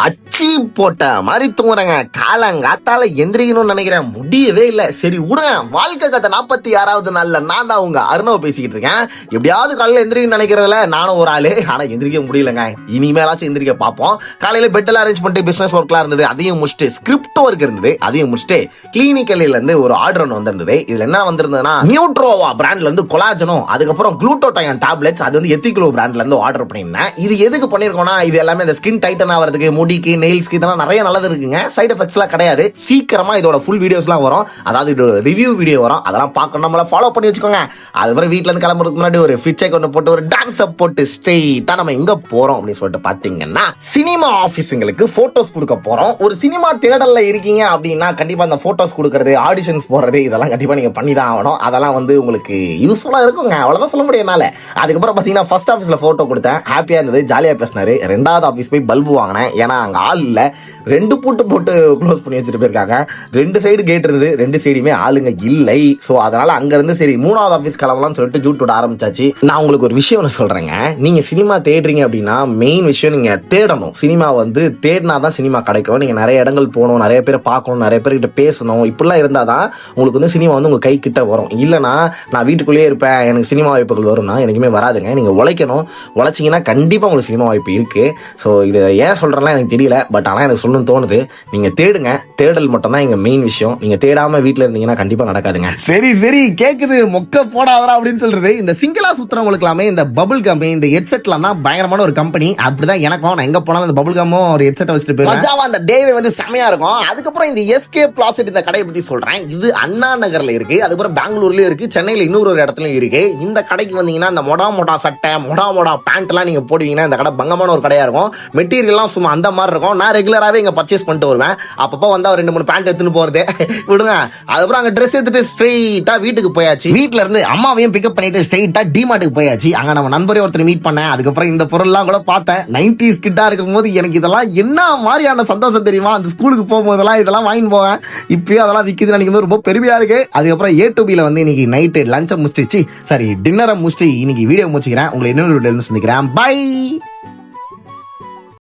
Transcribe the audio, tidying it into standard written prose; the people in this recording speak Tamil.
அச்சி போட்ட மாதிரி தூங்குறேங்க. காலங்காத்தால எந்திரிக்கணும்னு நினைக்கிறேன், முடியவே இல்லை. சரி விடுங்க, வாழ்க்கை கதை 46வது நாள்ல நான் தான் உங்க அருணவ பேசிக்கிட்டு இருக்கேன். எப்படியாவது காலையில எந்திரிக்கணும்னு நினைக்கிறதுல நானும் ஒரு ஆளு. ஆனா எந்திரிக்க முடியலங்க. இனிமேலாச்சும் எந்திரிக்க பார்ப்போம். காலையில பெட்டெல்லாம் அரேஞ்ச் பண்ணிட்டு பிசினஸ் ஒர்க்லாம் இருந்தது, அதையும் முடிச்சுட்டு ஸ்கிரிப்ட் ஒர்க் இருந்தது, அதையும் முடிச்சுட்டு கிளினிக்கல்ல இருந்து ஒரு ஆர்டர் ஒன்று வந்திருந்தது. இதுல என்ன வந்திருந்ததுன்னா, நியூட்ரோவா பிராண்ட்ல இருந்து கொலாஜனும், அதுக்கப்புறம் குளூட்டோடைன் டேப்லெட்ஸ், அது வந்து எத்திக்ளோ பிராண்ட்ல இருந்து ஆர்டர் பண்ணியிருந்தேன். இது எதுக்கு பண்ணிருக்கோம்னா, இது எல்லாமே இந்த ஸ்கின் டைட்டன் ஆகிறதுக்கு, முடிக்கு, நெயில்ஸ்க்கு, இதெல்லாம் நிறைய நல்லது இருக்குங்க. சைடு எஃபெக்ட்ஸ்லாம் கிடையாது. சீக்கிரமா இதோட ஃபுல் வீடியோஸ்லாம் வரும், அதாவது இதோட ரிவ்யூ வீடியோ வரும். அதெல்லாம் பார்க்கணும், நம்மள ஃபாலோ பண்ணி வச்சுக்கோங்க. அதுக்கப்புறம் வீட்டுல இருந்து கிளம்புறதுக்கு முன்னாடி ஒரு ஃபிட் செக் ஒன்று போட்டு ஒரு டான்ஸ் அப் போட்டு ஸ்ட்ரெயிட்டா நம்ம எங்க போறோம் அப்படின்னு சொல்லிட்டு பாத்தீங்கன்னா, சினிமா ஆபீஸுங்களுக்கு போட்டோஸ் கொடுக்க போறோம். ஒரு சினிமா தியேட்டர்ல இருக்கீங்க அப்படின்னா கண்டிப்பா அந்த போட்டோஸ் கொடுக்கறது, ஆடிஷன்ஸ் போறது, இதெல்லாம் கண்டிப்பா நீங்க பண்ணி தான் ஆகணும். அதெல்லாம் வந்து உங்களுக்கு யூஸ்ஃபுல்லா இருக்குங்க, அவ்வளவுதான் சொல்ல முடியும் என்னால. அதுக்கப்புறம் பாத்தீங்கன்னா ஃபர்ஸ்ட் ஆஃபீஸ்ல போட்டோ கொடுத்தேன், ஹாப்பியா இருந்தது, ஜாலியா பேசினாரு. ரெண்டாவது ஆஃபீஸ் போய் பல்பு வாங்கினேன், ஏன்னா அங்க ஆள் இல்ல. 2 பூட்டு போட்டு க்ளோஸ் பண்ணி வச்சுட்டு போயிருக்காங்க. 2 சைடு கேட் இருந்தது, 2 சைடுமே ஆளுங்க இல்லை. ஸோ அதனால அங்க இருந்து சரி 3வது ஆஃபீஸ் கிளம்பலாம்னு சொல்லிட்டு ஜூட் விட ஆரம்பிச்சாச்சு. நான் உங்களுக்கு ஒரு விஷயம் ஒன்று சொல்றேங்க. நீங்க சினிமா தேடுறீங்க அப்படின்னா மெயின் விஷயம் நீங்க தேடணும். சினிமா வந்து தேடினாதான் சினிமா கிடைக்கும். நீங்க நிறைய இடங்கள் போகணும், நிறைய பேரை பார்க்கணும், நிறைய பேர்கிட்ட பேசணும். இப்படிலாம் இருந்தாதான் உங்களுக்கு வந்து சினிமா வந்து உங்க கை கிட்ட வரும். இல்லைன்னா நான் வீட்டுக்குள்ளேயே இருப்பேன், எனக்கு சினிமா வாய்ப்புகள் வரும்னா எனக்குமே வராதுங்க. நீங்க உழைக்கணும், உழைச்சிங்கன்னா கண்டிப்பா உங்களுக்கு சினிமா வாய்ப்பு இருக்கு. ஸோ இது ஏன் சொல்றேன்னா எனக்கு தெரியல, பட் ஆனால் எனக்கு சொல்லணும்னு தோணுது. நீங்க தேடுங்க, தேடல் மட்டும் தான் எங்க மெயின் விஷயம். நீங்க தேடாம வீட்டில் இருந்தீங்கன்னா கண்டிப்பா நடக்காதுங்க. சரி சரி கேக்குது, மொக்க போடாதரா அப்படின்னு சொல்றது. இந்த சிங்கிளா சுத்துறவங்களுக்கு எல்லாமே இந்த பபுள் கம், இந்த ஹெட்செட்லாம் தான் பயங்கரமான ஒரு கம்பெனி. அப்படிதான் எனக்கும், நான் எங்க போனாலும் இந்த பபுள் கம்மும் ஒரு ஹெட்செட் வச்சுட்டு போய் அந்த டேவே வந்து செமையா இருக்கும். அதுக்கப்புறம் இந்த எஸ்கே பிளாஸ்ட் இந்த கடையை பத்தி சொல்றேன். இது அண்ணா நகர்ல இருக்கு, அதுக்கப்புறம் பெங்களூர்லயும் இருக்கு, சென்னையில இன்னொரு ஒரு இடத்துலயும் இருக்கு. இந்த கடைக்கு வந்தீங்கன்னா இந்த மொடா சட்டை, மொடா பேண்ட் எல்லாம் நீங்க போடுவீங்கன்னா இந்த கடை பங்கமான ஒரு கடையா இருக்கும். மெட்டீரியல்லாம் சும்மா அந்த மாதிரி இருக்கும். நான் ரெகுலராகவே இங்க பர்ச்சேஸ் பண்ணிட்டு வருவேன். அப்பப்போ வந்தா 2-3 பேண்ட் எடுத்துன்னு போறது விடுங்க. அதுக்கப்புறம் அங்க ட்ரெஸ் எடுத்துட்டு ஸ்ட்ரெயிட்டா வீட்டுக்கு போயாச்சு. வீட்டுல இருந்து அம்மாவையும் பிக்கப் பண்ணிட்டு ஸ்ட்ரெயிட்டா டிமார்ட்டுக்கு போயாச்சு. அங்க நம்ம நண்பரே ஒருத்தர் மீட் பண்ணேன். அதுக்கப்புறம் இந்த பொருள்லாம் கூட பார்த்தேன். 90s கிட்டா இருக்கும் போது எனக்கு இதெல்லாம் என்ன மாதிரியான சந்தோஷம் தெரியுமா? அந்த ஸ்கூலுக்கு போகும்போதெல்லாம் இதெல்லாம் வாங்கி போவேன். இப்பயும் அதெல்லாம் விற்கிது நினைக்கும் போது ரொம்ப பெருமையா இருக்கு. அதுக்கப்புறம் A2Bல வந்து இன்னைக்கு நைட்டு லஞ்சை முடிச்சிச்சு, சரி டின்னரை முடிச்சு இன்னைக்கு வீடியோ முடிச்சுக்கிறேன். உங்களை இன்னொரு வீடியோ சந்திக்கிறேன். பை.